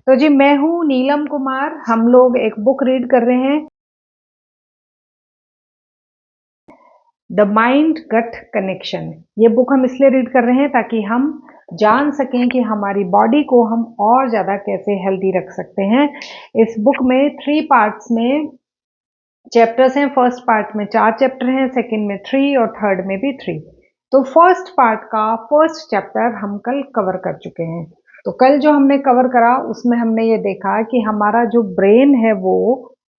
तो जी मैं हूँ नीलम कुमार। हम लोग एक बुक रीड कर रहे हैं, द माइंड गट कनेक्शन। ये बुक हम इसलिए रीड कर रहे हैं ताकि हम जान सकें कि हमारी बॉडी को हम और ज़्यादा कैसे हेल्दी रख सकते हैं। इस बुक में 3 पार्ट्स में चैप्टर्स हैं। फर्स्ट पार्ट में 4 चैप्टर हैं, सेकंड में 3 और थर्ड में भी 3। तो फर्स्ट पार्ट का फर्स्ट चैप्टर हम कल कवर कर चुके हैं। तो कल जो हमने कवर करा उसमें हमने ये देखा कि हमारा जो ब्रेन है वो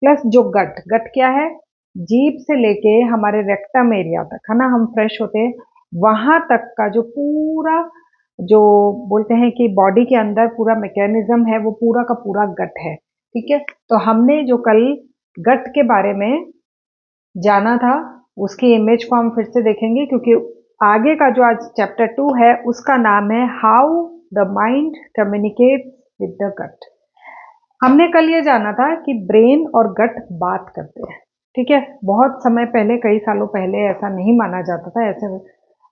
प्लस जो गट गट क्या है, जीभ से लेके हमारे रेक्टम एरिया तक, है ना, हम फ्रेश होते हैं वहां तक का जो पूरा, जो बोलते हैं कि बॉडी के अंदर पूरा मैकेनिज्म है, वो पूरा का पूरा गट है। ठीक है, तो हमने जो कल गट के बारे में जाना था उसकी इमेज को हम फिर से देखेंगे, क्योंकि आगे का जो आज चैप्टर 2 है उसका नाम है how the mind communicates with the gut. हमने कल ये जाना था कि ब्रेन और गट बात करते हैं। ठीक है, बहुत समय पहले, कई सालों पहले ऐसा नहीं माना जाता था, ऐसे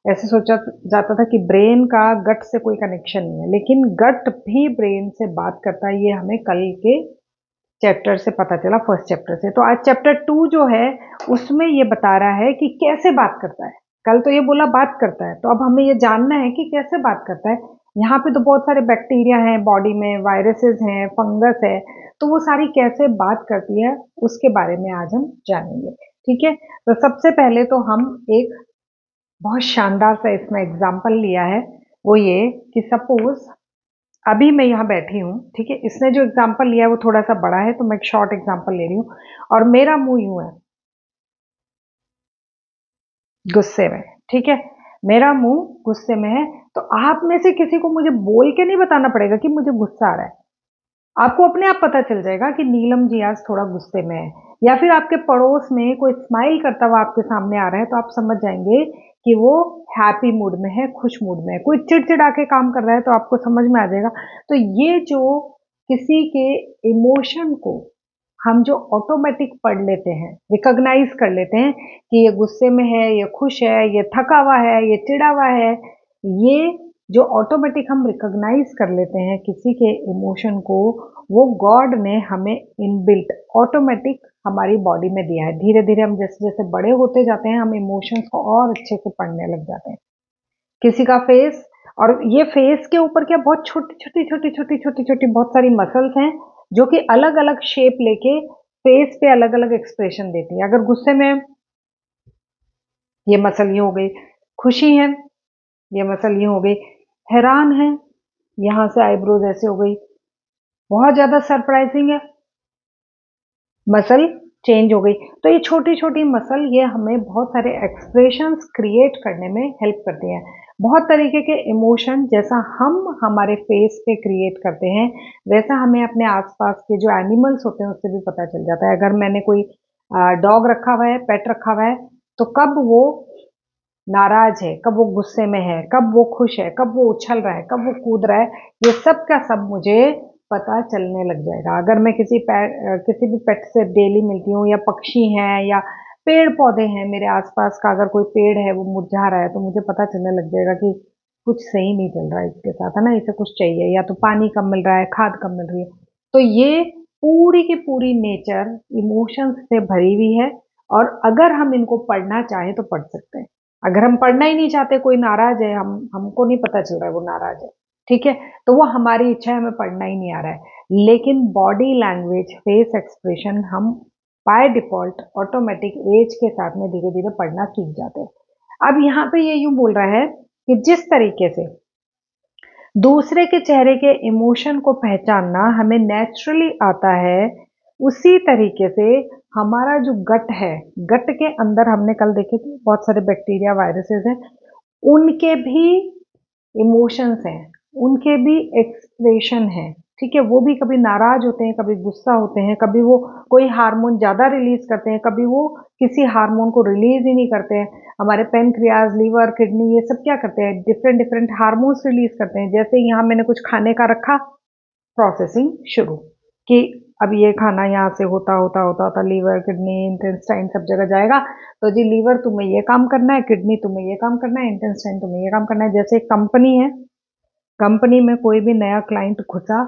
ऐसे सोचा जाता था कि ब्रेन का गट से कोई कनेक्शन नहीं है, लेकिन गट भी ब्रेन से बात करता है। ये हमें कल के चैप्टर से पता चला, फर्स्ट चैप्टर से। तो आज चैप्टर 2 जो है उसमें ये बता रहा है कि कैसे बात करता है। कल तो ये बोला बात करता है, तो अब हमें ये जानना है कि कैसे बात करता है। यहाँ पे तो बहुत सारे बैक्टीरिया हैं बॉडी में, वायरसेस हैं, फंगस है, तो वो सारी कैसे बात करती है उसके बारे में आज हम जानेंगे। ठीक है, तो सबसे पहले तो हम एक बहुत शानदार सा इसमें एग्जाम्पल लिया है। वो ये कि सपोज अभी मैं यहाँ बैठी हूँ, ठीक है, इसने जो एग्जाम्पल लिया है वो थोड़ा सा बड़ा है, तो मैं एक शॉर्ट एग्जाम्पल ले रही हूँ। और मेरा मुंह यूं है, गुस्से में। ठीक है, मेरा मुंह गुस्से में है, तो आप में से किसी को मुझे बोल के नहीं बताना पड़ेगा कि मुझे गुस्सा आ रहा है। आपको अपने आप पता चल जाएगा कि नीलम जी आज थोड़ा गुस्से में है। या फिर आपके पड़ोस में कोई स्माइल करता हुआ आपके सामने आ रहा है, तो आप समझ जाएंगे कि वो हैप्पी मूड में है, खुश मूड में है। कोई चिड़चिड़ा के काम कर रहा है तो आपको समझ में आ जाएगा। तो ये जो किसी के इमोशन को हम जो ऑटोमेटिक पढ़ लेते हैं, रिकॉग्नाइज कर लेते हैं कि ये गुस्से में है, ये खुश है, ये थका हुआ है, ये चिड़ा हुआ है, ये जो ऑटोमेटिक हम रिकॉग्नाइज कर लेते हैं किसी के इमोशन को, वो गॉड ने हमें इनबिल्ट ऑटोमेटिक हमारी बॉडी में दिया है। धीरे धीरे हम जैसे जैसे बड़े होते जाते हैं हम इमोशंस को और अच्छे से पढ़ने लग जाते हैं। किसी का फेस, और ये फेस के ऊपर क्या बहुत छोटी छोटी छोटी छोटी छोटी छोटी बहुत सारी मसल्स हैं जो कि अलग अलग शेप लेके फेस पे अलग अलग एक्सप्रेशन देती है। अगर गुस्से में ये मसल ये हो गई, खुशी है ये मसल ये हो गई, हैरान है यहां से आईब्रोज ऐसे हो गई, बहुत ज्यादा सरप्राइजिंग है मसल चेंज हो गई। तो ये छोटी छोटी मसल ये हमें बहुत सारे एक्सप्रेशंस क्रिएट करने में हेल्प करती हैं। बहुत तरीके के इमोशन जैसा हम हमारे फेस पे क्रिएट करते हैं, वैसा हमें अपने आसपास के जो एनिमल्स होते हैं उससे भी पता चल जाता है। अगर मैंने कोई डॉग रखा हुआ है, पेट रखा हुआ है, तो कब वो नाराज है, कब वो गुस्से में है, कब वो खुश है, कब वो उछल रहा है, कब वो कूद रहा है, ये सब का सब मुझे पता चलने लग जाएगा। अगर मैं किसी भी पेट से डेली मिलती हूँ, या पक्षी हैं या पेड़ पौधे हैं मेरे आसपास का, अगर कोई पेड़ है वो मुरझा रहा है, तो मुझे पता चलने लग जाएगा कि कुछ सही नहीं चल रहा है इसके साथ, है ना, इसे कुछ चाहिए, या तो पानी कम मिल रहा है, खाद कम मिल रही है। तो ये पूरी की पूरी नेचर इमोशंस से भरी हुई है, और अगर हम इनको पढ़ना चाहें तो पढ़ सकते हैं। अगर हम पढ़ना ही नहीं चाहते, कोई नाराज है, हमको नहीं पता चल रहा है वो नाराज है, ठीक है, तो वो हमारी इच्छा है, हमें पढ़ना ही नहीं आ रहा है। लेकिन बॉडी लैंग्वेज, फेस एक्सप्रेशन हम बाय डिफॉल्ट ऑटोमेटिक एज के साथ में धीरे धीरे पढ़ना सीख जाते हैं। अब यहाँ पे ये यूं बोल रहा है कि जिस तरीके से दूसरे के चेहरे के इमोशन को पहचानना हमें नेचुरली आता है, उसी तरीके से हमारा जो गट है, गट के अंदर हमने कल देखे थे बहुत सारे बैक्टीरिया, वायरसेस हैं, उनके भी इमोशंस हैं, उनके भी एक्सप्रेशन हैं। ठीक है, वो भी कभी नाराज होते हैं, कभी गुस्सा होते हैं, कभी वो कोई हार्मोन ज्यादा रिलीज करते हैं, कभी वो किसी हार्मोन को रिलीज ही नहीं करते हैं। हमारे पेनक्रियाज, लीवर, किडनी, ये सब क्या करते हैं, डिफरेंट डिफरेंट हार्मोन्स रिलीज करते हैं। जैसे यहाँ मैंने कुछ खाने का रखा, प्रोसेसिंग शुरू, कि अब ये खाना यहाँ से होता होता होता होता लीवर, किडनी, इंटेस्टाइन सब जगह जाएगा। तो जी लीवर तुम्हें ये काम करना है, किडनी तुम्हें ये काम करना है, इंटेस्टाइन तुम्हें ये काम करना है। जैसे एक कंपनी है, कंपनी में कोई भी नया क्लाइंट घुसा,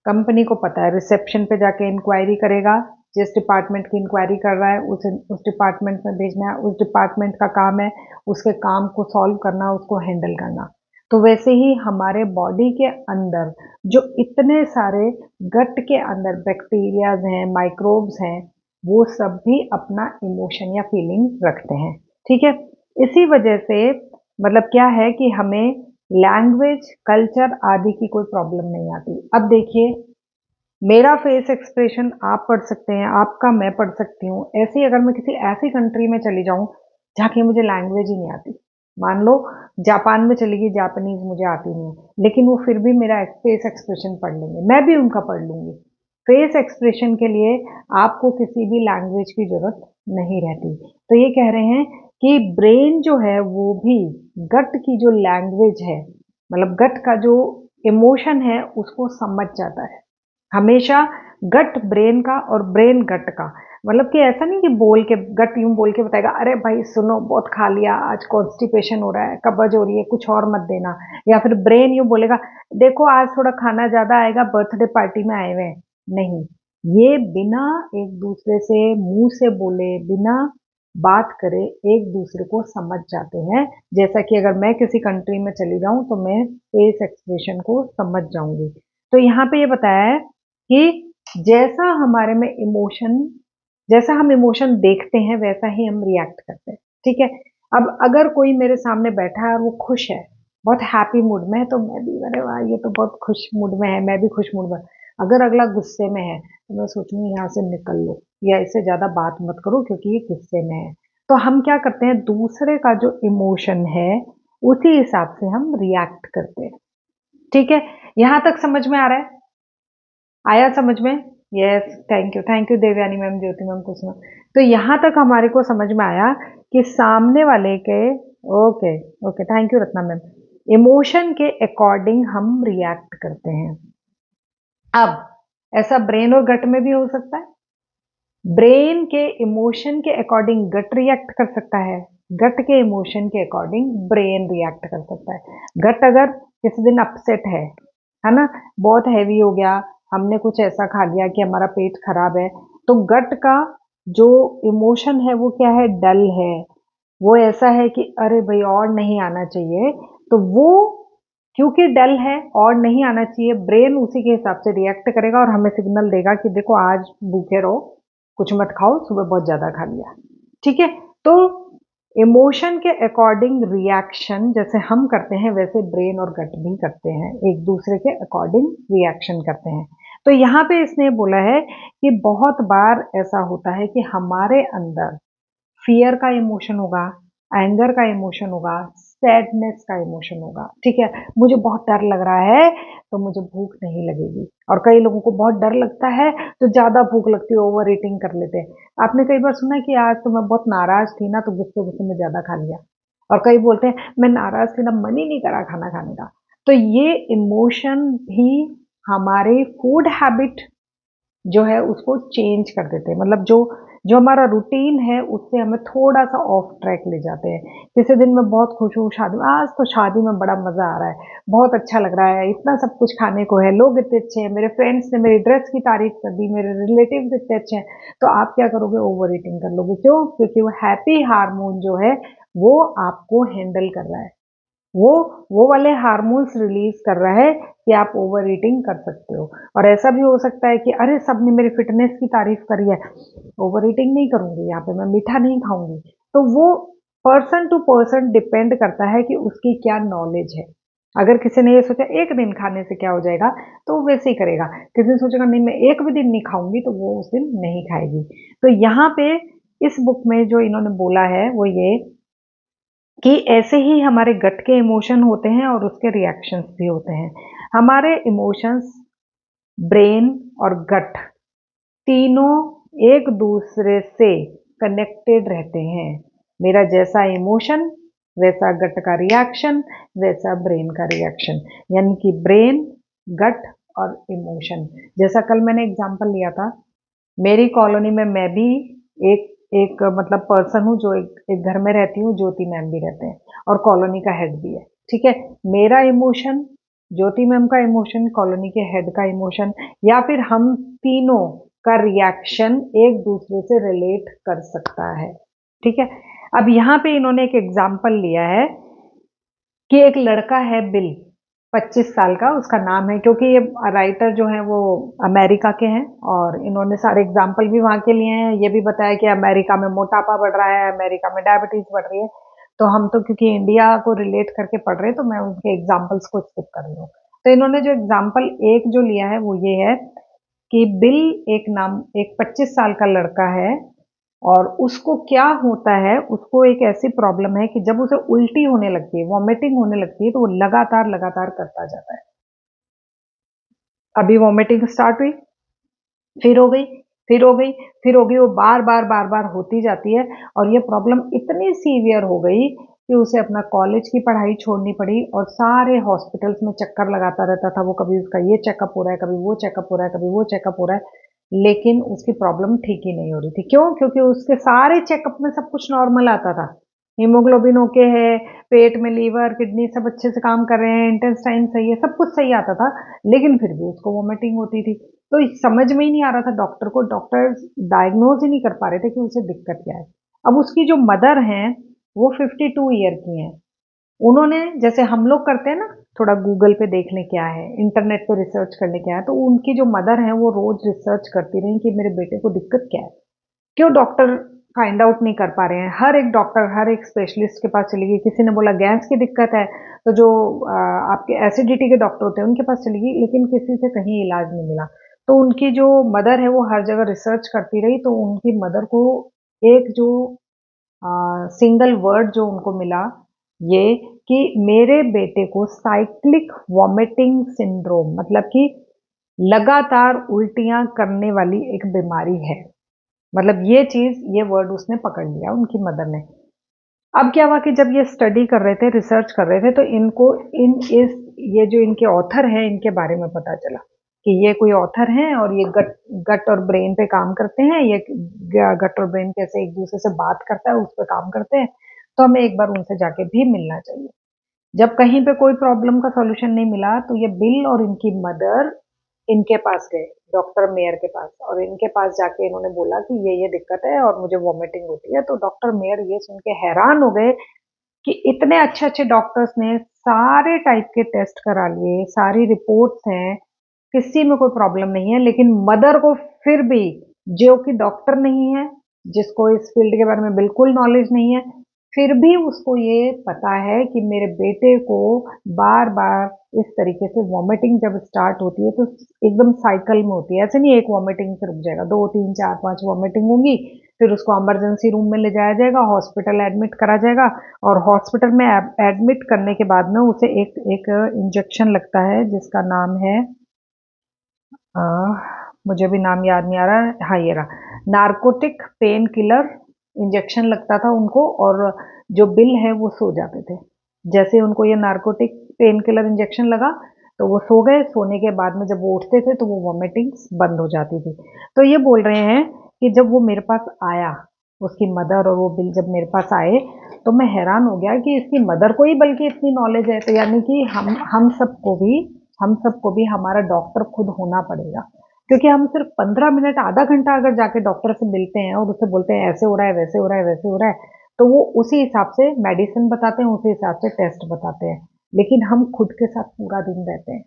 कंपनी को पता है, रिसेप्शन पे जाके इंक्वायरी करेगा, जिस डिपार्टमेंट की इंक्वायरी कर रहा है उस डिपार्टमेंट में भेजना है, उस डिपार्टमेंट का काम है उसके काम को सॉल्व करना, उसको हैंडल करना। तो वैसे ही हमारे बॉडी के अंदर जो इतने सारे गट के अंदर बैक्टीरियाज हैं, माइक्रोब्स हैं, वो सब भी अपना इमोशन या फीलिंग रखते हैं। ठीक है, इसी वजह से मतलब क्या है कि हमें लैंग्वेज, कल्चर आदि की कोई प्रॉब्लम नहीं आती। अब देखिए, मेरा फेस एक्सप्रेशन आप पढ़ सकते हैं, आपका मैं पढ़ सकती हूँ। ऐसे ही अगर मैं किसी ऐसी कंट्री में चली जाऊँ जहाँ की मुझे लैंग्वेज ही नहीं आती, मान लो जापान में चली गई, जापानीज मुझे आती नहीं है, लेकिन वो फिर भी मेरा फेस एक्सप्रेशन पढ़ लेंगे, मैं भी उनका पढ़ लूंगी। फेस एक्सप्रेशन के लिए आपको किसी भी लैंग्वेज की जरूरत नहीं रहती। तो ये कह रहे हैं कि ब्रेन जो है वो भी गट की जो लैंग्वेज है, मतलब गट का जो इमोशन है उसको समझ जाता है। हमेशा गट ब्रेन का और ब्रेन गट का, मतलब कि ऐसा नहीं कि बोल के गट यूं बोल के बताएगा अरे भाई सुनो बहुत खा लिया आज, कॉन्स्टिपेशन हो रहा है, कब्ज हो रही है, कुछ और मत देना। या फिर ब्रेन यूं बोलेगा देखो आज थोड़ा खाना ज्यादा आएगा, बर्थडे पार्टी में आए हुए हैं। नहीं, ये बिना एक दूसरे से मुंह से बोले, बिना बात करे एक दूसरे को समझ जाते हैं। जैसा कि अगर मैं किसी कंट्री में चली जाऊं तो मैं फेस एक्सप्रेशन को समझ जाऊंगी। तो यहाँ पे ये बताया है कि जैसा हमारे में इमोशन, जैसा हम इमोशन देखते हैं वैसा ही हम रिएक्ट करते हैं। ठीक है, अब अगर कोई मेरे सामने बैठा है और वो खुश है, बहुत हैप्पी मूड में है, तो मैं भी अरे वाह ये तो बहुत खुश मूड में है, मैं भी खुश मूड में। अगर अगला गुस्से में है तो मैं सोचूंगी यहाँ से निकल लो, या इससे ज्यादा बात मत करो क्योंकि ये गुस्से में है। तो हम क्या करते हैं, दूसरे का जो इमोशन है उसी हिसाब से हम रिएक्ट करते हैं। ठीक है, यहां तक समझ में आ रहा है? आया समझ में? Yes, thank you Devyani ma'am, Jyoti ma'am, Kusuma. तो यहां तक हमारे को समझ में आया कि सामने वाले के, okay okay, thank you Ratna ma'am, emotion के अकॉर्डिंग हम रिएक्ट करते हैं। अब ऐसा ब्रेन और गट में भी हो सकता है। ब्रेन के इमोशन के अकॉर्डिंग गट रिएक्ट कर सकता है, गट के इमोशन के अकॉर्डिंग ब्रेन रिएक्ट कर सकता है। गट अगर किसी दिन अपसेट है ना, बहुत हैवी हो गया, हमने कुछ ऐसा खा लिया कि हमारा पेट खराब है, तो गट का जो इमोशन है वो क्या है, डल है। वो ऐसा है कि अरे भाई और नहीं आना चाहिए, तो वो क्योंकि डल है और नहीं आना चाहिए, ब्रेन उसी के हिसाब से रिएक्ट करेगा और हमें सिग्नल देगा कि देखो आज भूखे रहो, कुछ मत खाओ, सुबह बहुत ज्यादा खा लिया। ठीक है, तो इमोशन के अकॉर्डिंग रिएक्शन जैसे हम करते हैं वैसे ब्रेन और गट भी करते हैं, एक दूसरे के अकॉर्डिंग रिएक्शन करते हैं। तो यहाँ पे इसने बोला है कि बहुत बार ऐसा होता है कि हमारे अंदर फियर का इमोशन होगा, एंगर का इमोशन होगा, सैडनेस का इमोशन होगा। ठीक है, मुझे बहुत डर लग रहा है तो मुझे भूख नहीं लगेगी, और कई लोगों को बहुत डर लगता है तो ज्यादा भूख लगती है, ओवर ईटिंग कर लेते हैं। आपने कई बार सुना है कि आज तो मैं बहुत नाराज थी ना, तो गुस्से गुस्से में ज्यादा खा लिया। और कई बोलते हैं मैं नाराज थी ना, मन ही नहीं करा खाना खाने का। तो ये इमोशन भी हमारे फूड हैबिट जो है उसको चेंज कर देते हैं, मतलब जो जो हमारा रूटीन है उससे हमें थोड़ा सा ऑफ ट्रैक ले जाते हैं। किसी दिन मैं बहुत खुश हूँ शादी में, आज तो शादी में बड़ा मजा आ रहा है, बहुत अच्छा लग रहा है, इतना सब कुछ खाने को है, लोग इतने अच्छे हैं, मेरे फ्रेंड्स ने मेरी ड्रेस की तारीफ कर दी, मेरे रिलेटिव्स इतने अच्छे हैं। तो आप क्या करोगे, ओवर ईटिंग कर लोगे। क्यों? क्योंकि वो हैप्पी हार्मोन जो है वो आपको हैंडल कर रहा है, वो वो वाले हार्मोन्स रिलीज कर रहा है कि आप ओवर ईटिंग कर सकते हो। और ऐसा भी हो सकता है कि अरे सबने मेरी फिटनेस की तारीफ करी है, ओवर ईटिंग नहीं करूंगी, यहाँ पे मैं मीठा नहीं खाऊंगी। तो वो पर्सन टू पर्सन डिपेंड करता है कि उसकी क्या नॉलेज है। अगर किसी ने ये सोचा एक दिन खाने से क्या हो जाएगा, तो वो वैसे ही करेगा। किसी ने सोचेगा नहीं मैं एक भी दिन नहीं खाऊंगी, तो वो उस दिन नहीं खाएगी। तो यहाँ पे इस बुक में जो इन्होंने बोला है वो ये कि ऐसे ही हमारे गट के इमोशन होते हैं और उसके रिएक्शंस भी होते हैं। हमारे इमोशंस, ब्रेन और गट तीनों एक दूसरे से कनेक्टेड रहते हैं। मेरा जैसा इमोशन वैसा गट का रिएक्शन, वैसा ब्रेन का रिएक्शन, यानी कि ब्रेन, गट और इमोशन। जैसा कल मैंने एग्जांपल लिया था, मेरी कॉलोनी में मैं भी एक एक मतलब पर्सन हूँ जो एक घर में रहती हूँ, ज्योति मैम भी रहते हैं और कॉलोनी का हेड भी है। ठीक है, मेरा इमोशन ज्योति मैम का इमोशन, कॉलोनी के हेड का इमोशन, या फिर हम तीनों का रिएक्शन एक दूसरे से रिलेट कर सकता है। ठीक है, अब यहाँ पे इन्होंने एक एग्जाम्पल लिया है कि एक लड़का है बिल, 25 साल का उसका नाम है, क्योंकि ये राइटर जो है वो अमेरिका के हैं और इन्होंने सारे एग्जाम्पल भी वहाँ के लिए हैं। ये भी बताया कि अमेरिका में मोटापा बढ़ रहा है, अमेरिका में डायबिटीज बढ़ रही है। तो हम तो क्योंकि इंडिया को रिलेट करके पढ़ रहे हैं तो मैं उनके एग्जाम्पल्स को स्किप कर रही हूँ। तो इन्होंने जो एग्जाम्पल एक जो लिया है वो ये है कि बिल एक 25 साल का लड़का है और उसको क्या होता है, उसको एक ऐसी प्रॉब्लम है कि जब उसे उल्टी होने लगती है, वॉमिटिंग होने लगती है, तो वो लगातार लगातार करता जाता है। अभी वॉमिटिंग स्टार्ट हुई, फिर हो गई, फिर हो गई, फिर हो गई, वो बार बार बार बार होती जाती है और ये प्रॉब्लम इतनी सीवियर हो गई कि उसे अपना कॉलेज की पढ़ाई छोड़नी पड़ी और सारे हॉस्पिटल्स में चक्कर लगाता रहता था वो। कभी उसका ये चेकअप हो रहा है, कभी वो चेकअप हो रहा है, कभी वो चेकअप हो रहा है, लेकिन उसकी प्रॉब्लम ठीक ही नहीं हो रही थी। क्यों? क्योंकि उसके सारे चेकअप में सब कुछ नॉर्मल आता था, हीमोग्लोबिन ओके है, पेट में लीवर किडनी सब अच्छे से काम कर रहे हैं, इंटेस्टाइन सही है, सब कुछ सही आता था, लेकिन फिर भी उसको वॉमिटिंग होती थी। तो समझ में ही नहीं आ रहा था डॉक्टर को, डॉक्टर डायग्नोज ही नहीं कर पा रहे थे कि उसे दिक्कत क्या है। अब उसकी जो मदर हैं वो 52 ईयर की हैं। उन्होंने, जैसे हम लोग करते हैं ना, थोड़ा गूगल पे देख लें क्या है, इंटरनेट पे रिसर्च कर लें क्या है, तो उनकी जो मदर हैं वो रोज रिसर्च करती रही कि मेरे बेटे को दिक्कत क्या है, क्यों डॉक्टर फाइंड आउट नहीं कर पा रहे हैं। हर एक डॉक्टर, हर एक स्पेशलिस्ट के पास चली गई, किसी ने बोला गैस की दिक्कत है, तो जो आपके एसिडिटी के डॉक्टर होते हैं उनके पास चली गई, लेकिन किसी से कहीं इलाज नहीं मिला। तो उनकी जो मदर है वो हर जगह रिसर्च करती रही, तो उनकी मदर को एक जो सिंगल वर्ड जो उनको मिला, ये कि मेरे बेटे को साइक्लिक वॉमिटिंग सिंड्रोम, मतलब कि लगातार उल्टियां करने वाली एक बीमारी है। मतलब ये चीज, ये वर्ड उसने पकड़ लिया उनकी मदर ने। अब क्या हुआ कि जब ये स्टडी कर रहे थे, रिसर्च कर रहे थे, तो इनको ये जो इनके ऑथर हैं इनके बारे में पता चला कि ये कोई ऑथर हैं और ये गट गट और ब्रेन पे काम करते हैं। ये गट और ब्रेन कैसे एक दूसरे से बात करता है उस पर काम करते हैं, तो हमें एक बार उनसे जाके भी मिलना चाहिए। जब कहीं पे कोई प्रॉब्लम का सॉल्यूशन नहीं मिला तो ये बिल और इनकी मदर इनके पास गए, डॉक्टर मेयर के पास, और इनके पास जाके इन्होंने बोला कि ये दिक्कत है और मुझे वॉमिटिंग होती है। तो डॉक्टर मेयर ये सुन के हैरान हो गए कि इतने अच्छे अच्छे डॉक्टर्स ने सारे टाइप के टेस्ट करा लिए, सारी रिपोर्ट्स हैं, किसी में कोई प्रॉब्लम नहीं है, लेकिन मदर को फिर भी, जो कि डॉक्टर नहीं है, जिसको इस फील्ड के बारे में बिल्कुल नॉलेज नहीं है, फिर भी उसको ये पता है कि मेरे बेटे को बार बार इस तरीके से वॉमिटिंग जब स्टार्ट होती है तो एकदम साइकिल में होती है, ऐसे नहीं एक वॉमिटिंग से रुक जाएगा, 2 3 4 5 वॉमिटिंग होंगी, फिर उसको इमरजेंसी रूम में ले जाया जाएगा, हॉस्पिटल एडमिट करा जाएगा, और हॉस्पिटल में एडमिट करने के बाद में उसे एक एक इंजेक्शन लगता है जिसका नाम है, आ, मुझे भी नाम याद नहीं आ रहा है, हाँ ये रहा, नार्कोटिक पेन किलर इंजेक्शन लगता था उनको, और जो बिल है वो सो जाते थे। जैसे उनको ये नार्कोटिक पेन किलर इंजेक्शन लगा तो वो सो गए, सोने के बाद में जब वो उठते थे तो वो वॉमिटिंग्स बंद हो जाती थी। तो ये बोल रहे हैं कि जब वो मेरे पास आया, उसकी मदर और वो बिल जब मेरे पास आए, तो मैं हैरान हो गया कि इसकी मदर को ही बल्कि इतनी नॉलेज है, तो यानी कि हम सबको भी हमारा डॉक्टर खुद होना पड़ेगा। क्योंकि हम सिर्फ 15 मिनट आधा घंटा अगर जाके डॉक्टर से मिलते हैं और उससे बोलते हैं ऐसे हो रहा है, वैसे हो रहा है, वैसे हो रहा है, तो वो उसी हिसाब से मेडिसिन बताते हैं, उसी हिसाब से टेस्ट बताते हैं, लेकिन हम खुद के साथ पूरा दिन रहते हैं।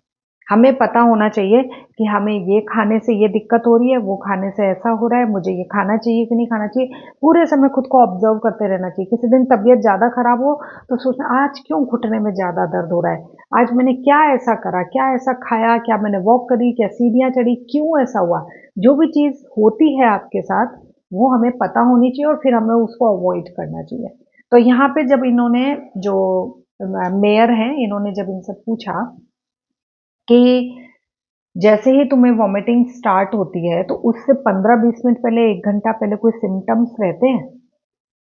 हमें पता होना चाहिए कि हमें ये खाने से ये दिक्कत हो रही है, वो खाने से ऐसा हो रहा है, मुझे ये खाना चाहिए कि नहीं खाना चाहिए। पूरे समय खुद को ऑब्जर्व करते रहना चाहिए। किसी दिन तबीयत ज़्यादा खराब हो तो सोचना आज क्यों घुटने में ज़्यादा दर्द हो रहा है, आज मैंने क्या ऐसा करा, क्या ऐसा खाया, क्या मैंने वॉक करी, क्या सीढ़ियाँ चढ़ी, क्यों ऐसा हुआ। जो भी चीज़ होती है आपके साथ वो हमें पता होनी चाहिए और फिर हमें उसको अवॉइड करना चाहिए। तो यहाँ पे जब इन्होंने, जो मेयर हैं, इन्होंने जब इनसे पूछा कि जैसे ही तुम्हें वॉमिटिंग स्टार्ट होती है तो उससे 15-20 मिनट पहले, 1 घंटा पहले कोई सिम्टम्स रहते हैं,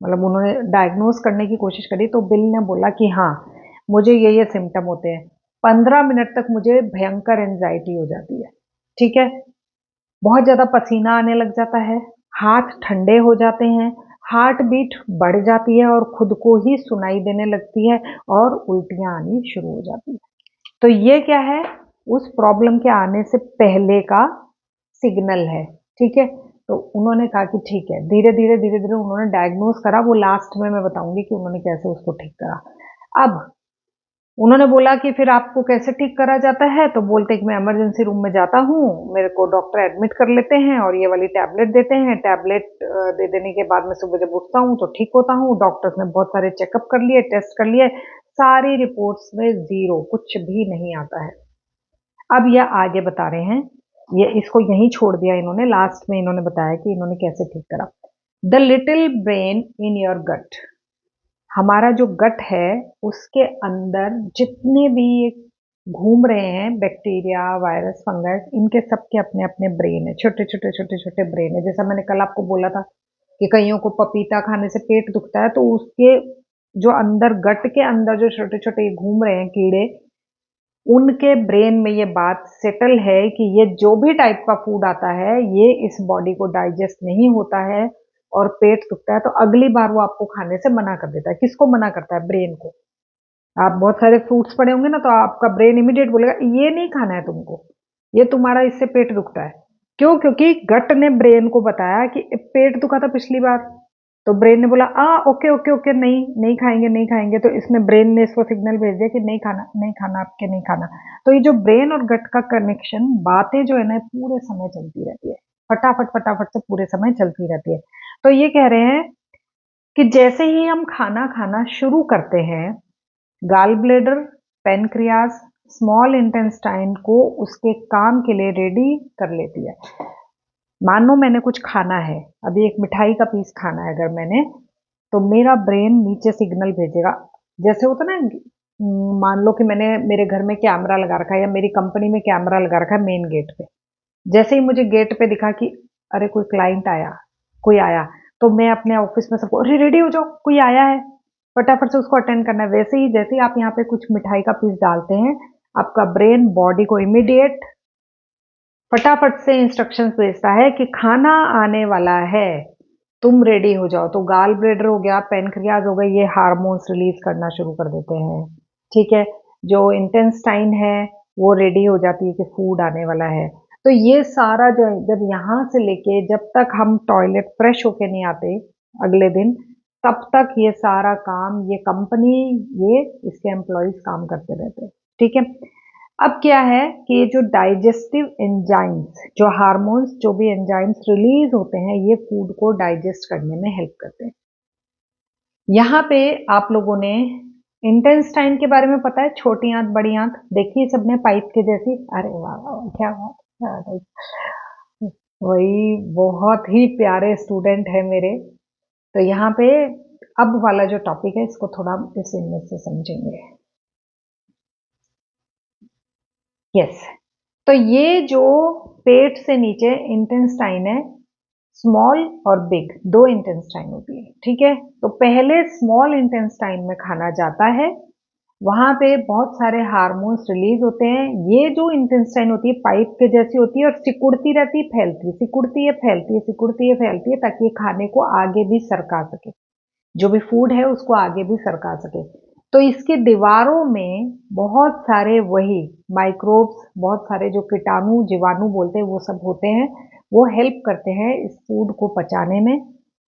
मतलब उन्होंने डायग्नोज करने की कोशिश करी, तो बिल ने बोला कि हाँ मुझे ये सिम्टम होते हैं। 15 मिनट तक मुझे भयंकर एंजाइटी हो जाती है, ठीक है, बहुत ज्यादा पसीना आने लग जाता है, हाथ ठंडे हो जाते हैं, हार्ट बीट बढ़ जाती है और खुद को ही सुनाई देने लगती है और उल्टियां आनी शुरू हो जाती है। तो ये क्या है, उस प्रॉब्लम के आने से पहले का सिग्नल है। ठीक है, तो उन्होंने कहा कि ठीक है, धीरे धीरे धीरे धीरे उन्होंने डायग्नोज करा। वो लास्ट में मैं बताऊंगी कि उन्होंने कैसे उसको ठीक करा। अब उन्होंने बोला कि फिर आपको कैसे ठीक करा जाता है, तो बोलते हैं कि मैं इमरजेंसी रूम में जाता हूँ, मेरे को डॉक्टर एडमिट कर लेते हैं और ये वाली टैबलेट देते हैं। टैबलेट दे देने के बाद मैं सुबह जब उठता हूँ तो ठीक होता हूँ। डॉक्टर्स ने बहुत सारे चेकअप कर लिए, टेस्ट कर लिए, सारी रिपोर्ट्स में जीरो, कुछ भी नहीं आता है। अब ये आगे बता रहे हैं, ये इसको यहीं छोड़ दिया इन्होंने, लास्ट में इन्होंने बताया कि इन्होंने कैसे ठीक करा। The little brain in your gut, हमारा जो गट है उसके अंदर जितने भी घूम रहे हैं बैक्टीरिया, वायरस, फंगस, इनके सबके अपने अपने ब्रेन है, छोटे छोटे छोटे छोटे ब्रेन है। जैसा मैंने कल आपको बोला था कि कईयों को पपीता खाने से पेट दुखता है, तो उसके जो अंदर गट के अंदर जो छोटे छोटे घूम रहे हैं कीड़े, उनके ब्रेन में ये बात सेटल है कि ये जो भी टाइप का फूड आता है ये इस बॉडी को डाइजेस्ट नहीं होता है और पेट दुखता है, तो अगली बार वो आपको खाने से मना कर देता है। किसको मना करता है? ब्रेन को। आप बहुत सारे फ्रूट्स पड़े होंगे ना, तो आपका ब्रेन इमीडिएट बोलेगा ये नहीं खाना है तुमको, ये तुम्हारा इससे पेट दुखता है। क्यों? क्योंकि गट ने ब्रेन को बताया कि पेट दुखा था पिछली बार, तो ब्रेन ने बोला ओके ओके ओके, नहीं नहीं खाएंगे नहीं खाएंगे, तो इसने ब्रेन ने इसको सिग्नल भेज दिया कि नहीं खाना नहीं खाना, आपके नहीं खाना। तो ये जो ब्रेन और गट का कनेक्शन, बातें जो है ना पूरे समय चलती रहती है, फटाफट फटाफट से पूरे समय चलती रहती है। तो ये कह रहे हैं कि जैसे ही हम खाना खाना शुरू करते हैं, gall bladder, pancreas, small intestine को उसके काम के लिए रेडी कर लेती है। मान लो मैंने कुछ खाना है, अभी एक मिठाई का पीस खाना है अगर मैंने, तो मेरा ब्रेन नीचे सिग्नल भेजेगा। जैसे होता ना, मान लो कि मैंने मेरे घर में कैमरा लगा रखा है या मेरी कंपनी में कैमरा लगा रखा है मेन गेट पे। जैसे ही मुझे गेट पे दिखा कि अरे कोई क्लाइंट आया, कोई आया, तो मैं अपने ऑफिस में सबको अरे रेडी हो जाओ, कोई आया है, फटाफट से उसको अटेंड करना है। वैसे ही जैसे ही आप यहाँ पे कुछ मिठाई का पीस डालते हैं, आपका ब्रेन बॉडी को इमीडिएट फटाफट से इंस्ट्रक्शंस भेजता है कि खाना आने वाला है, तुम रेडी हो जाओ। तो गाल ब्लेडर हो गया, पेनक्रियाज हो गई, ये हार्मोन्स रिलीज करना शुरू कर देते हैं। ठीक है, जो इंटेस्टाइन है वो रेडी हो जाती है कि फूड आने वाला है। तो ये सारा जो जब यहाँ से लेके जब तक हम टॉयलेट फ्रेश होके नहीं आते अगले दिन, तब तक ये सारा काम ये कंपनी, ये इसके एम्प्लॉयज काम करते रहते हैं। ठीक है, अब क्या है कि जो डाइजेस्टिव एंजाइम्स, जो हार्मोन्स, जो भी एंजाइम्स रिलीज होते हैं, ये फूड को डाइजेस्ट करने में हेल्प करते हैं। यहाँ पे आप लोगों ने इंटेस्टाइन के बारे में पता है, छोटी आंत बड़ी आंत देखी है सबने, पाइप के जैसी। अरे वाह वाह, क्या बात, क्या बात है। वही बहुत ही प्यारे स्टूडेंट है मेरे। तो यहाँ पे अब वाला जो टॉपिक है इसको थोड़ा इस इनमें से समझेंगे। यस, तो ये जो पेट से नीचे इंटेस्टाइन है, स्मॉल और बिग, दो इंटेस्टाइन होती है। ठीक है, तो पहले स्मॉल इंटेस्टाइन में खाना जाता है, वहां पे बहुत सारे हार्मोन्स रिलीज होते हैं। ये जो इंटेस्टाइन होती है पाइप के जैसी होती है और सिकुड़ती रहती है, फैलती है, सिकुड़ती है फैलती है, सिकुड़ती है फैलती है, ताकि ये खाने को आगे भी सरका सके, जो भी फूड है उसको आगे भी सरका सके। तो इसके दीवारों में बहुत सारे वही माइक्रोब्स, बहुत सारे जो कीटाणु जीवाणु बोलते हैं वो सब होते हैं, वो हेल्प करते हैं इस फूड को पचाने में।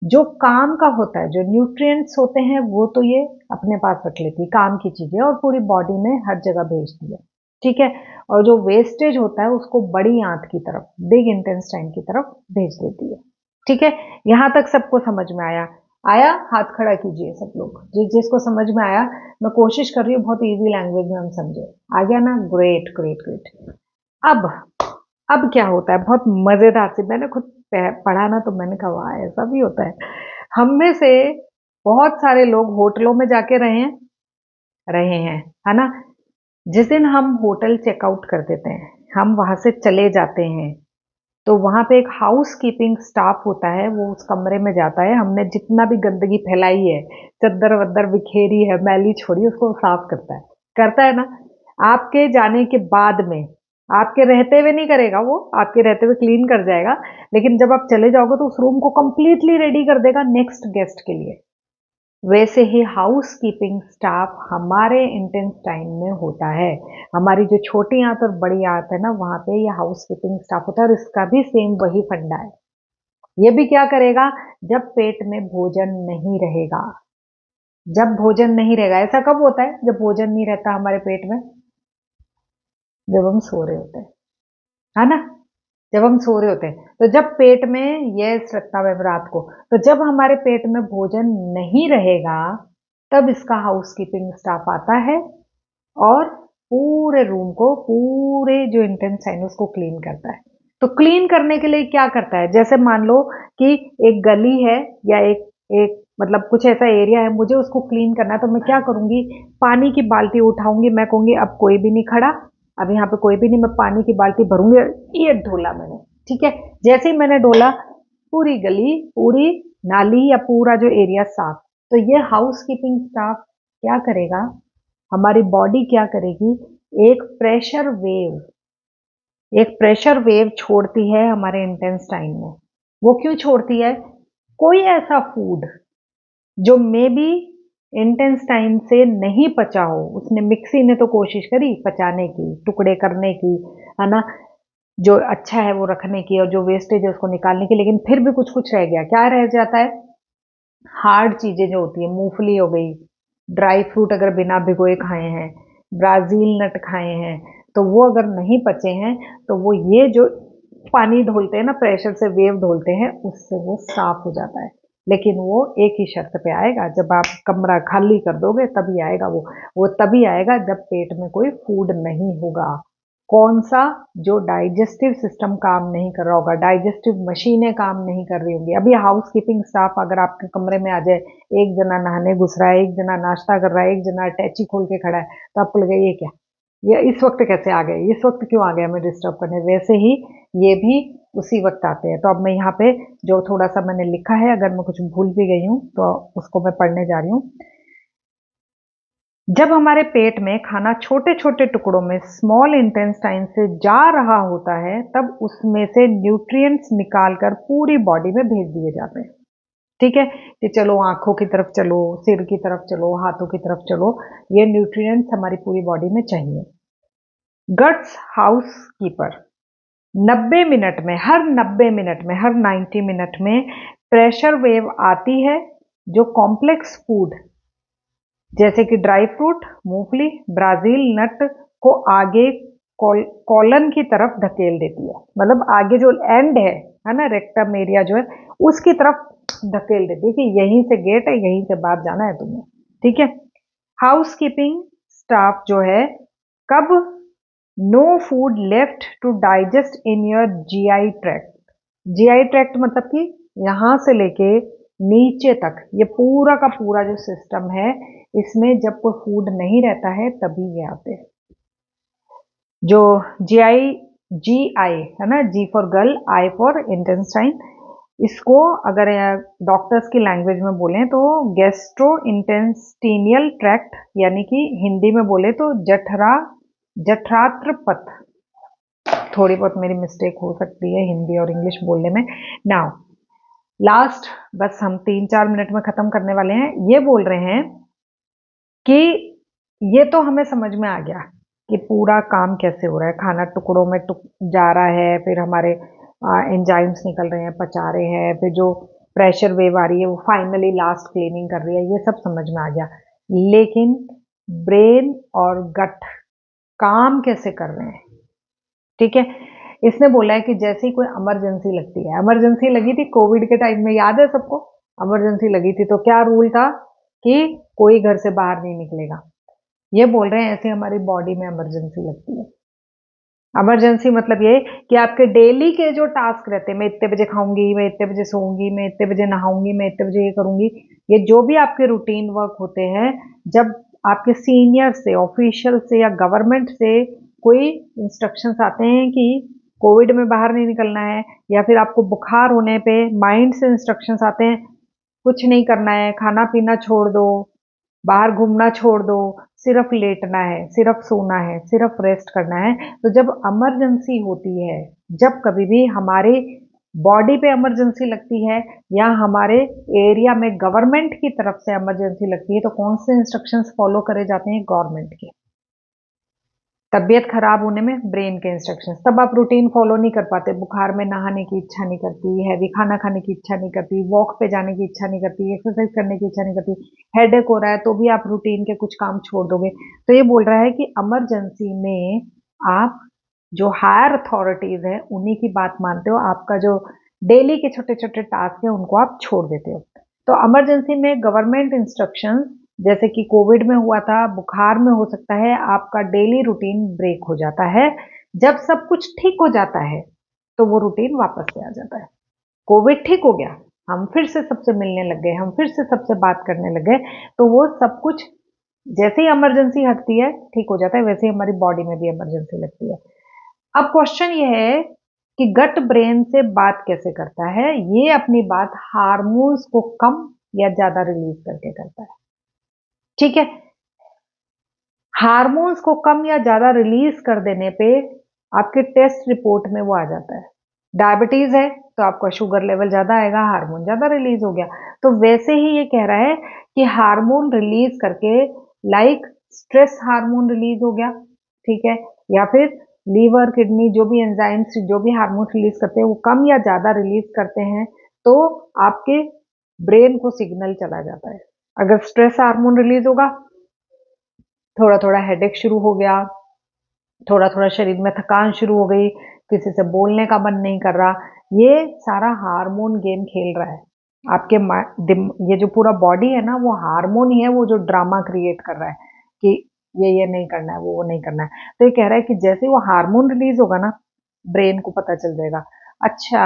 जो काम का होता है, जो न्यूट्रिएंट्स होते हैं, वो तो ये अपने पास रख लेती है, काम की चीजें, और पूरी बॉडी में हर जगह भेजती है। ठीक है, और जो वेस्टेज होता है उसको बड़ी आंत की तरफ, बिग इंटेस्टाइन की तरफ भेज देती है। ठीक है, यहां तक सबको समझ में आया? आया? हाथ खड़ा कीजिए सब लोग, जिसको समझ में आया। मैं कोशिश कर रही हूँ बहुत इजी लैंग्वेज में हम समझे। आ गया ना? Great great great. अब अब क्या होता है, बहुत मजेदार से, मैंने खुद पढ़ा ना, तो मैंने कहा वाह, ऐसा भी होता है। हम में से बहुत सारे लोग होटलों में जाके रहे हैं, है ना? जिस दिन हम होटल चेकआउट कर देते हैं, हम वहां से चले जाते हैं, तो वहां पे एक हाउस कीपिंग स्टाफ होता है, वो उस कमरे में जाता है, हमने जितना भी गंदगी फैलाई है, चद्दर वद्दर बिखेरी है, मैली छोड़ी, उसको साफ करता है ना? आपके जाने के बाद में, आपके रहते हुए नहीं करेगा वो, आपके रहते हुए क्लीन कर जाएगा, लेकिन जब आप चले जाओगे तो उस रूम को कंप्लीटली रेडी कर देगा नेक्स्ट गेस्ट के लिए। वैसे ही हाउस कीपिंग स्टाफ हमारे इंटेस्टाइन में होता है। हमारी जो छोटी आंत और बड़ी आंत है ना, वहां पे ये हाउस कीपिंग स्टाफ होता है और इसका भी सेम वही फंडा है। ये भी क्या करेगा, जब पेट में भोजन नहीं रहेगा, जब भोजन नहीं रहेगा, ऐसा कब होता है जब भोजन नहीं रहता हमारे पेट में? जब हम सो रहे होते हैं, है ना? जब हम सो रहे होते हैं तो जब पेट में, ये रखता है रात को, तो जब हमारे पेट में भोजन नहीं रहेगा तब इसका हाउसकीपिंग स्टाफ आता है और पूरे रूम को, पूरे जो इंटेस्टाइन है उसको क्लीन करता है। तो क्लीन करने के लिए क्या करता है, जैसे मान लो कि एक गली है या एक एक मतलब कुछ ऐसा एरिया है, मुझे उसको क्लीन करना है, तो मैं क्या करूंगी, पानी की बाल्टी उठाऊंगी, मैं कहूंगी अब कोई भी नहीं खड़ा, अब यहाँ पे कोई भी नहीं, मैं पानी की बाल्टी भरूंगी, ये ढोला मैंने, ठीक है। जैसे ही मैंने डोला, पूरी गली, पूरी नाली या पूरा जो एरिया साफ। तो ये हाउस कीपिंग स्टाफ क्या करेगा, हमारी बॉडी क्या करेगी, एक प्रेशर वेव, एक प्रेशर वेव छोड़ती है हमारे इंटेस्टाइन में। वो क्यों छोड़ती है, कोई ऐसा फूड जो मे बी इंटेस्टाइन से नहीं पचा हो, उसने मिक्सी ने तो कोशिश करी पचाने की, टुकड़े करने की, है ना, जो अच्छा है वो रखने की और जो वेस्टेज है उसको निकालने की, लेकिन फिर भी कुछ कुछ रह गया। क्या रह जाता है, हार्ड चीजें जो होती है, मूंगफली हो गई, ड्राई फ्रूट अगर बिना भिगोए खाए हैं, ब्राजील नट खाए हैं, तो वो अगर नहीं पचे हैं तो वो ये जो पानी ढोलते हैं ना, प्रेशर से वेव ढोलते हैं, उससे वो साफ हो जाता है। लेकिन वो एक ही शर्त पे आएगा, जब आप कमरा खाली कर दोगे तभी आएगा वो तभी आएगा जब पेट में कोई फूड नहीं होगा। कौन सा, जो डाइजेस्टिव सिस्टम काम नहीं कर रहा होगा, डाइजेस्टिव मशीनें काम नहीं कर रही होंगी। अभी हाउस कीपिंग स्टाफ अगर आपके कमरे में आ जाए, एक जना नहाने घुस रहा है, एक जना नाश्ता कर रहा है, एक जना अटैची खोल के खड़ा है, तो आपको लगेगा ये क्या, ये इस वक्त कैसे आ गए, इस वक्त क्यों आ गए हमें डिस्टर्ब करने। वैसे ही ये भी उसी वक्त आते हैं। तो अब मैं यहाँ पे जो थोड़ा सा मैंने लिखा है, अगर मैं कुछ भूल भी गई हूँ तो उसको मैं पढ़ने जा रही हूँ। जब हमारे पेट में खाना छोटे छोटे टुकड़ों में स्मॉल इंटेस्टाइन से जा रहा होता है, तब उसमें से न्यूट्रिएंट्स निकालकर पूरी बॉडी में भेज दिए जाते हैं। ठीक है, कि चलो आंखों की तरफ चलो, सिर की तरफ चलो, हाथों की तरफ चलो, ये न्यूट्रिएंट्स हमारी पूरी बॉडी में चाहिए। गट्स हाउस कीपर 90 मिनट में, हर 90 मिनट में, हर 90 मिनट में प्रेशर वेव आती है, जो कॉम्प्लेक्स फूड जैसे कि ड्राई फ्रूट, मूंगफली, ब्राजील नट को आगे कॉलन की तरफ धकेल देती है। मतलब आगे जो एंड है ना, रेक्टम एरिया जो है, उसकी तरफ धकेल देती है कि यहीं से गेट है, यहीं से बाहर जाना है तुम्हें। ठीक है। हाउस कीपिंग स्टाफ जो है, कब, no food left to digest in your GI tract. GI tract मतलब कि यहां से लेके नीचे तक ये पूरा का पूरा जो सिस्टम है, इसमें जब कोई फूड नहीं रहता है तभी ये आते हैं। जो जीआई, जी आई है ना, G for girl, I for intestine, इसको अगर डॉक्टर्स की लैंग्वेज में बोलें तो गैस्ट्रो इंटेस्टिनियल ट्रैक्ट, यानी कि हिंदी में बोले तो जठरांत्र पथ। थोड़ी बहुत मेरी मिस्टेक हो सकती है हिंदी और इंग्लिश बोलने में। नाउ लास्ट, बस हम 3-4 मिनट में खत्म करने वाले हैं। ये बोल रहे हैं कि ये तो हमें समझ में आ गया कि पूरा काम कैसे हो रहा है, खाना टुकड़ों में जा रहा है, फिर हमारे एंजाइम्स निकल रहे हैं, पचा रहे हैं, फिर जो प्रेशर वेव आ रही है वो फाइनली लास्ट क्लीनिंग कर रही है, ये सब समझ में आ गया। लेकिन ब्रेन और गट काम कैसे कर रहे हैं, ठीक है। इसने बोला है कि जैसे ही कोई इमरजेंसी लगती है, इमरजेंसी लगी थी कोविड के टाइम में, याद है सबको, इमरजेंसी लगी थी तो क्या रूल था कि कोई घर से बाहर नहीं निकलेगा। ये बोल रहे हैं ऐसे हमारी बॉडी में इमरजेंसी लगती है। इमरजेंसी मतलब ये कि आपके डेली के जो टास्क रहते हैं, मैं इतने बजे खाऊंगी, मैं इतने बजे सोऊंगी, मैं इतने बजे नहाऊंगी, मैं इतने बजे ये करूंगी, ये जो भी आपके रूटीन वर्क होते हैं, जब आपके सीनियर से, ऑफिशियल से या गवर्नमेंट से कोई इंस्ट्रक्शंस आते हैं कि कोविड में बाहर नहीं निकलना है, या फिर आपको बुखार होने पे माइंड से इंस्ट्रक्शंस आते हैं कुछ नहीं करना है, खाना पीना छोड़ दो, बाहर घूमना छोड़ दो, सिर्फ लेटना है, सिर्फ सोना है, सिर्फ रेस्ट करना है। तो जब इमरजेंसी होती है, जब कभी भी हमारे बॉडी पे इमरजेंसी लगती है या हमारे एरिया में गवर्नमेंट की तरफ से इमरजेंसी लगती है, तो कौन से इंस्ट्रक्शंस फॉलो करे जाते हैं? गवर्नमेंट के। तबीयत खराब होने में ब्रेन के इंस्ट्रक्शंस, तब आप रूटीन फॉलो नहीं कर पाते, बुखार में नहाने की इच्छा नहीं करती, हैवी खाना खाने की इच्छा नहीं करती, वॉक पे जाने की इच्छा नहीं करती, एक्सरसाइज करने की इच्छा नहीं करती, हेडेक हो रहा है तो भी आप रूटीन के कुछ काम छोड़ दोगे। तो ये बोल रहा है कि इमरजेंसी में आप जो हायर अथॉरिटीज है उन्हीं की बात मानते हो, आपका जो डेली के छोटे छोटे टास्क है उनको आप छोड़ देते हो। तो इमरजेंसी में गवर्नमेंट इंस्ट्रक्शंस, जैसे कि कोविड में हुआ था, बुखार में हो सकता है, आपका डेली रूटीन ब्रेक हो जाता है। जब सब कुछ ठीक हो जाता है तो वो रूटीन वापस से आ जाता है। कोविड ठीक हो गया, हम फिर से सबसे मिलने लग गए, हम फिर से सबसे बात करने लग गए, तो वो सब कुछ जैसे ही इमरजेंसी हटती है ठीक हो जाता है, वैसे ही हमारी बॉडी में भी इमरजेंसी लगती है। अब क्वेश्चन ये है कि गट ब्रेन से बात कैसे करता है? ये अपनी बात हार्मोन्स को कम या ज्यादा रिलीज करके करता है। ठीक है, हार्मोन्स को कम या ज्यादा रिलीज कर देने पे आपके टेस्ट रिपोर्ट में वो आ जाता है। डायबिटीज है तो आपका शुगर लेवल ज्यादा आएगा, हार्मोन ज्यादा रिलीज हो गया। तो वैसे ही ये कह रहा है कि हार्मोन रिलीज करके, लाइक स्ट्रेस हार्मोन रिलीज हो गया, ठीक है, या फिर लीवर किडनी जो भी एंजाइम्स जो भी हार्मोन रिलीज करते हैं वो कम या ज्यादा रिलीज करते हैं, तो आपके ब्रेन को सिग्नल चला जाता है। अगर स्ट्रेस हार्मोन रिलीज होगा, थोड़ा थोड़ा हेडेक शुरू हो गया, थोड़ा थोड़ा शरीर में थकान शुरू हो गई, किसी से बोलने का मन नहीं कर रहा, ये सारा हार्मोन गेम खेल रहा है। आपके ये जो पूरा बॉडी है ना, वो हार्मोन ही है, वो जो ड्रामा क्रिएट कर रहा है कि ये नहीं करना है, वो नहीं करना है। तो ये कह रहा है कि जैसे वो हार्मोन रिलीज होगा ना, ब्रेन को पता चल जाएगा, अच्छा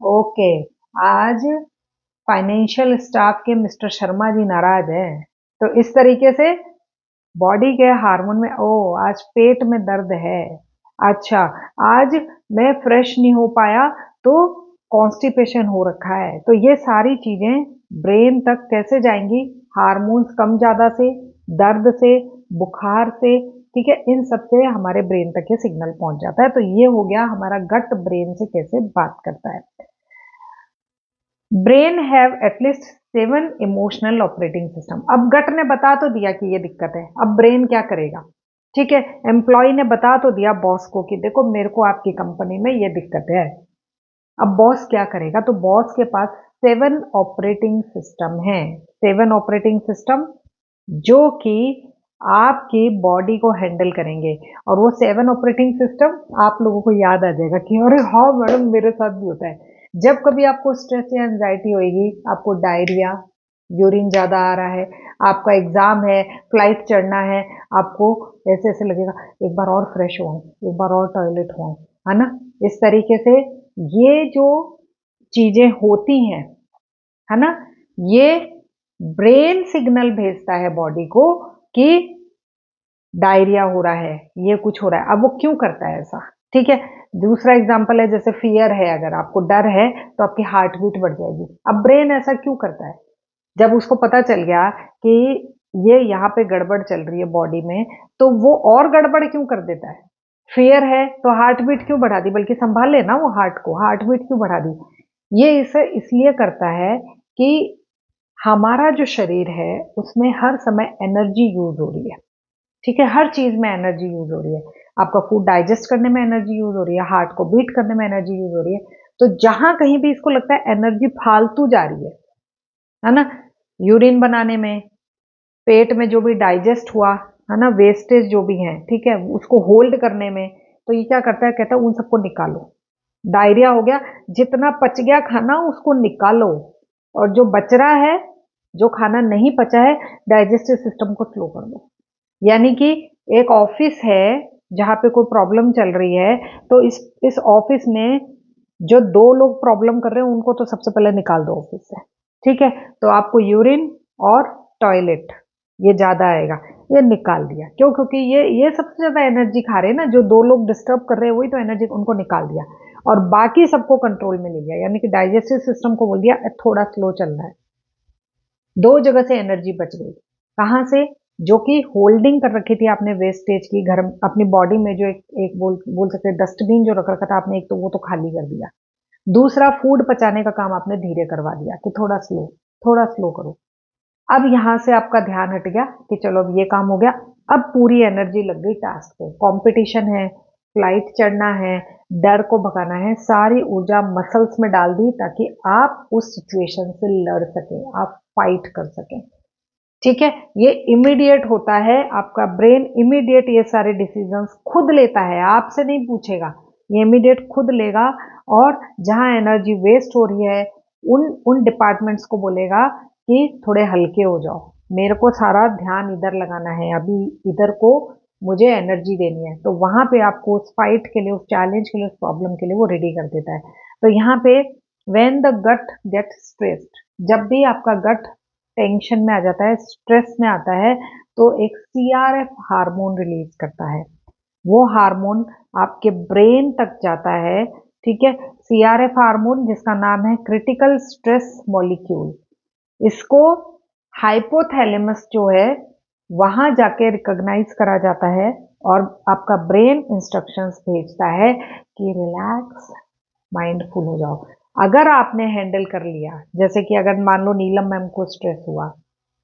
ओके, आज फाइनेंशियल स्टाफ के मिस्टर शर्मा जी नाराज है, तो इस तरीके से बॉडी के हार्मोन में, ओ आज पेट में दर्द है, अच्छा आज मैं फ्रेश नहीं हो पाया तो कॉन्स्टिपेशन हो रखा है, तो ये सारी चीजें ब्रेन तक कैसे जाएंगी? हार्मोन्स कम ज्यादा से, दर्द से, बुखार से, ठीक है, इन सब से हमारे ब्रेन तक ये सिग्नल पहुंच जाता है। तो ये हो गया हमारा गट ब्रेन से कैसे बात करता है। Brain have at least 7 emotional operating system. अब गट ने बता तो दिया कि ये दिक्कत है, अब ब्रेन क्या करेगा? ठीक है, एम्प्लॉय ने बता तो दिया बॉस को कि देखो मेरे को आपकी कंपनी में ये दिक्कत है। अब बॉस क्या करेगा? तो बॉस के पास 7 ऑपरेटिंग सिस्टम है, 7 ऑपरेटिंग सिस्टम जो कि आपकी बॉडी को हैंडल करेंगे। और वो 7 ऑपरेटिंग सिस्टम आप लोगों को याद आ जाएगा कि अरे हाँ मैडम मेरे साथ भी होता है। जब कभी आपको स्ट्रेस या एंजाइटी होएगी, आपको डायरिया, यूरिन ज्यादा आ रहा है, आपका एग्जाम है, फ्लाइट चढ़ना है, आपको ऐसे ऐसे लगेगा एक बार और फ्रेश हो, एक बार और टॉयलेट हो, है ना, इस तरीके से ये जो चीजें होती हैं, है ना, ये ब्रेन सिग्नल भेजता है बॉडी को कि डायरिया हो रहा है, ये कुछ हो रहा है। अब वो क्यों करता है ऐसा? ठीक है, दूसरा एग्जांपल है, जैसे फियर है, अगर आपको डर है तो आपकी हार्ट बीट बढ़ जाएगी। अब ब्रेन ऐसा क्यों करता है? जब उसको पता चल गया कि ये यहाँ पे गड़बड़ चल रही है बॉडी में, तो वो और गड़बड़ क्यों कर देता है? फियर है तो हार्ट बीट क्यों बढ़ा दी, बल्कि संभाले ना वो हार्ट को, हार्ट बीट क्यों बढ़ा दी? ये इसे इसलिए करता है कि हमारा जो शरीर है उसमें हर समय एनर्जी यूज हो रही है, ठीक है, हर चीज में एनर्जी यूज हो रही है। आपका फूड डाइजेस्ट करने में एनर्जी यूज हो रही है, हार्ट को बीट करने में एनर्जी यूज हो रही है। तो जहां कहीं भी इसको लगता है एनर्जी फालतू जा रही है ना, यूरिन बनाने में, पेट में जो भी डाइजेस्ट हुआ, है ना, वेस्टेज जो भी है, ठीक है, उसको होल्ड करने में, तो ये क्या करता है, कहता है उन सबको निकालो। डायरिया हो गया, जितना पच गया खाना उसको निकालो, और जो बच रहा है, जो खाना नहीं पचा है, डाइजेस्टिव सिस्टम को स्लो कर दो। यानी कि एक ऑफिस है जहां पे कोई प्रॉब्लम चल रही है, तो इस ऑफिस में जो 2 लोग प्रॉब्लम कर रहे हैं उनको तो सबसे पहले निकाल दो ऑफिस से, ठीक है। तो आपको यूरिन और टॉयलेट ये ज्यादा आएगा, ये निकाल दिया। क्यों? क्योंकि ये सबसे ज्यादा एनर्जी खा रहे हैं ना, जो 2 लोग डिस्टर्ब कर रहे हैं वही तो एनर्जी, उनको निकाल दिया और बाकी सबको कंट्रोल में ले लिया। यानी कि डाइजेस्टिव सिस्टम को बोल दिया थोड़ा स्लो चलना है। 2 जगह से एनर्जी बच गई। कहां से? जो कि होल्डिंग कर रखी थी आपने वेस्टेज की, घर अपनी बॉडी में जो एक बोल सकते हैं डस्टबिन जो रख रखा था आपने, एक तो वो तो खाली कर दिया, दूसरा, फूड पचाने का काम आपने धीरे करवा दिया कि थोड़ा स्लो करो। अब यहाँ से आपका ध्यान हट गया कि चलो अब ये काम हो गया। अब पूरी एनर्जी लग गई टास्क पे। कंपटीशन है, फ्लाइट चढ़ना है, डर को भगाना है, सारी ऊर्जा मसल्स में डाल दी ताकि आप उस सिचुएशन से लड़ सकें, आप फाइट कर सकें। ठीक है, ये इमीडिएट होता है, आपका ब्रेन इमीडिएट ये सारे डिसीजंस खुद लेता है, आपसे नहीं पूछेगा, ये इमीडिएट खुद लेगा। और जहां एनर्जी वेस्ट हो रही है उन उन डिपार्टमेंट्स को बोलेगा कि थोड़े हल्के हो जाओ, मेरे को सारा ध्यान इधर लगाना है, अभी इधर को मुझे एनर्जी देनी है। तो वहां पे आपको उस फाइट के लिए, उस चैलेंज के लिए, उस प्रॉब्लम के लिए वो रेडी कर देता है। तो यहाँ पे when the gut get stressed, जब भी आपका गट टेंशन में आ जाता है, स्ट्रेस में आता है, तो एक सीआरएफ हार्मोन रिलीज करता है। वो हार्मोन आपके ब्रेन तक जाता है। ठीक है, सीआरएफ हार्मोन जिसका नाम है क्रिटिकल स्ट्रेस मॉलिक्यूल, इसको हाइपोथैलेमस जो है वहां जाके रिकॉग्नाइज करा जाता है और आपका ब्रेन इंस्ट्रक्शंस भेजता है कि रिलैक्स, माइंडफुल हो जाओ। अगर आपने हैंडल कर लिया, जैसे कि अगर मान लो नीलम मैम को स्ट्रेस हुआ,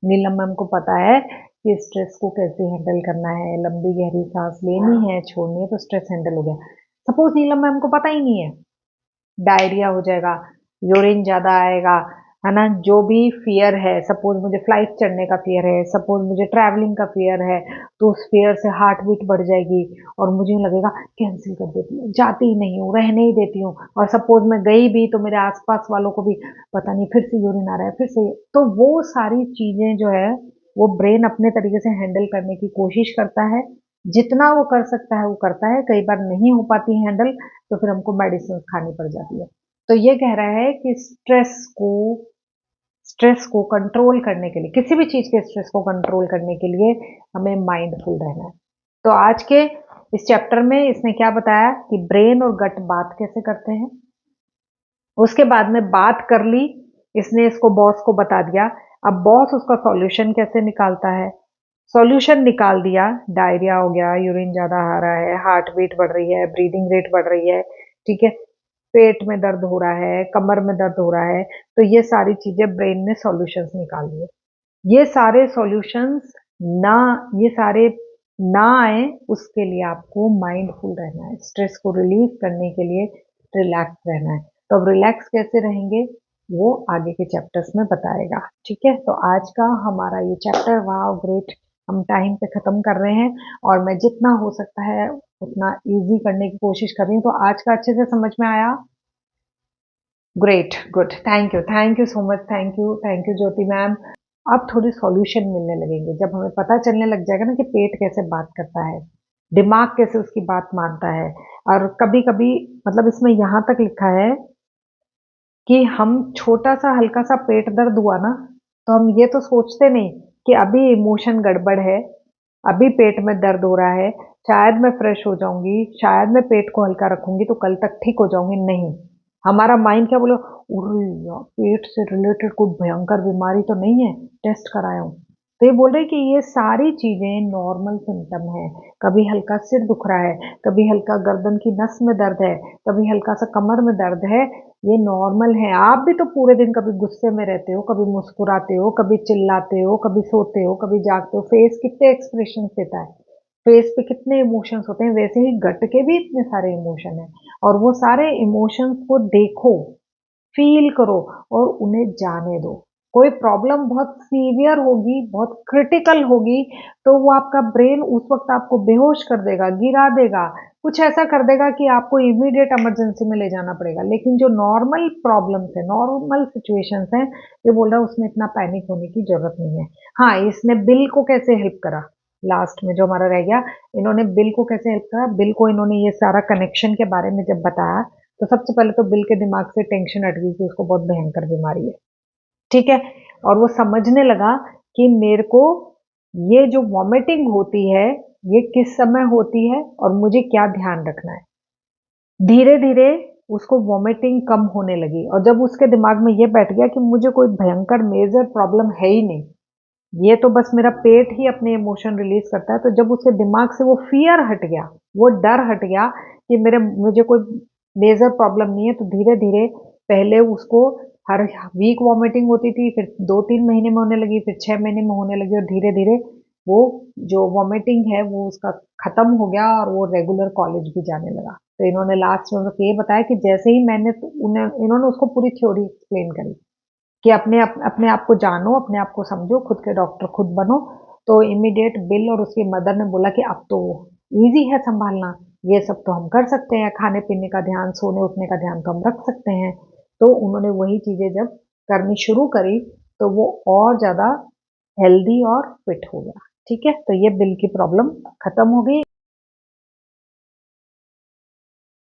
नीलम मैम को पता है कि स्ट्रेस को कैसे हैंडल करना है, लंबी गहरी सांस लेनी है, छोड़नी है, तो स्ट्रेस हैंडल हो गया। सपोज नीलम मैम को पता ही नहीं है, डायरिया हो जाएगा, यूरिन ज्यादा आएगा, है ना, जो भी फियर है, सपोज मुझे फ्लाइट चढ़ने का फियर है, सपोज मुझे ट्रैवलिंग का फियर है, तो उस फियर से हार्ट बीट बढ़ जाएगी और मुझे लगेगा कैंसिल कर देती हूँ, जाती ही नहीं हूँ, रहने ही देती हूँ। और सपोज मैं गई भी तो मेरे आसपास वालों को भी पता नहीं फिर से यूरिन आ रहा है, फिर से। तो वो सारी चीजें जो है वो ब्रेन अपने तरीके से हैंडल करने की कोशिश करता है, जितना वो कर सकता है वो करता है। कई बार नहीं हो पाती हैंडल तो फिर हमको मेडिसिन खानी पड़ जाती है। तो ये कह रहा है कि स्ट्रेस को कंट्रोल करने के लिए, किसी भी चीज के स्ट्रेस को कंट्रोल करने के लिए हमें माइंडफुल रहना है। तो आज के इस चैप्टर में इसने क्या बताया कि ब्रेन और गट बात कैसे करते हैं। उसके बाद में बात कर ली, इसने इसको बॉस को बता दिया। अब बॉस उसका सॉल्यूशन कैसे निकालता है, सॉल्यूशन निकाल दिया, डायरिया हो गया, यूरिन ज्यादा आ रहा है, हार्ट बीट बढ़ रही है, ब्रीदिंग रेट बढ़ रही है, ठीक है, पेट में दर्द हो रहा है, कमर में दर्द हो रहा है। तो ये सारी चीजें ब्रेन ने सॉल्यूशंस निकाल दिए। ये सारे सॉल्यूशंस ना ये सारे ना आए, उसके लिए आपको माइंडफुल रहना है, स्ट्रेस को रिलीव करने के लिए रिलैक्स रहना है। तो अब रिलैक्स कैसे रहेंगे वो आगे के चैप्टर्स में बताएगा। ठीक है, तो आज का हमारा ये चैप्टर, वाह ग्रेट, हम टाइम पे खत्म कर रहे हैं और मैं जितना हो सकता है उतना इजी करने की कोशिश कर रही हूँ। तो आज का अच्छे से समझ में आया? Great, good, thank you so much, thank you Jyoti ma'am. अब थोड़े सॉल्यूशन मिलने लगेंगे जब हमें पता चलने लग जाएगा ना कि पेट कैसे बात करता है, दिमाग कैसे उसकी बात मानता है। और कभी कभी, मतलब इसमें यहां तक लिखा है कि हम छोटा सा हल्का सा पेट दर्द हुआ ना, तो हम ये तो सोचते नहीं कि अभी इमोशन गड़बड़ है, अभी पेट में दर्द हो रहा है, शायद मैं फ्रेश हो जाऊंगी, शायद मैं पेट को हल्का रखूंगी तो कल तक ठीक हो जाऊंगी। नहीं, हमारा माइंड क्या बोले, अरे यार पेट से रिलेटेड कोई भयंकर बीमारी तो नहीं है, टेस्ट कराया हूं। तो ये बोल रहे कि ये सारी चीजें नॉर्मल सिम्टम है। कभी हल्का सिर दुख रहा है, कभी हल्का गर्दन की नस में दर्द है, कभी हल्का सा कमर में दर्द है, ये नॉर्मल है। आप भी तो पूरे दिन कभी गुस्से में रहते हो, कभी मुस्कुराते हो, कभी चिल्लाते हो, कभी सोते हो, कभी जागते हो। फेस कितने एक्सप्रेशन देता है, फेस पे कितने इमोशंस होते हैं, वैसे ही गट के भी इतने सारे इमोशन हैं। और वो सारे इमोशंस को देखो, फील करो और उन्हें जाने दो। कोई प्रॉब्लम बहुत सीवियर होगी, बहुत क्रिटिकल होगी, तो वो आपका ब्रेन उस वक्त आपको बेहोश कर देगा, गिरा देगा, कुछ ऐसा कर देगा कि आपको इमीडिएट इमरजेंसी में ले जाना पड़ेगा। लेकिन जो नॉर्मल प्रॉब्लम्स है, नॉर्मल सिचुएशंस हैं, ये बोल रहा है उसमें इतना पैनिक होने की जरूरत नहीं है। हाँ, इसने बिल को कैसे हेल्प करा, लास्ट में जो हमारा रह गया, इन्होंने बिल को कैसे हेल्प करा, बिल को इन्होंने ये सारा कनेक्शन के बारे में जब बताया, तो सबसे पहले तो बिल के दिमाग से टेंशन हट गई कि उसको बहुत भयंकर बीमारी है। ठीक है, और वो समझने लगा कि मेरे को ये जो वॉमिटिंग होती है ये किस समय होती है और मुझे क्या ध्यान रखना है। धीरे धीरे उसको वॉमिटिंग कम होने लगी और जब उसके दिमाग में ये बैठ गया कि मुझे कोई भयंकर मेजर प्रॉब्लम है ही नहीं, ये तो बस मेरा पेट ही अपने इमोशन रिलीज करता है, तो जब उसके दिमाग से वो फियर हट गया, वो डर हट गया कि मेरे मुझे कोई मेजर प्रॉब्लम नहीं है। तो धीरे धीरे पहले उसको हर वीक वॉमिटिंग होती थी, फिर 2-3 महीने में होने लगी, फिर 6 महीने में होने लगी, और धीरे धीरे वो जो वॉमिटिंग है वो उसका खत्म हो गया और वो रेगुलर कॉलेज भी जाने लगा। तो इन्होंने लास्ट में मुझे ये बताया कि जैसे ही मैंने इन्होंने उसको पूरी थ्योरी एक्सप्लेन करी कि अपने आप को जानो, अपने आप को समझो, खुद के डॉक्टर खुद बनो। तो इमीडिएट बिल और उसकी मदर ने बोला कि अब तो इजी है संभालना, ये सब तो हम कर सकते हैं, खाने पीने का ध्यान, सोने उठने का ध्यान तो हम रख सकते हैं। तो उन्होंने वही चीजें जब करनी शुरू करी तो वो और ज्यादा हेल्दी और फिट हो गया। ठीक है, तो ये बिल की प्रॉब्लम खत्म हो गई।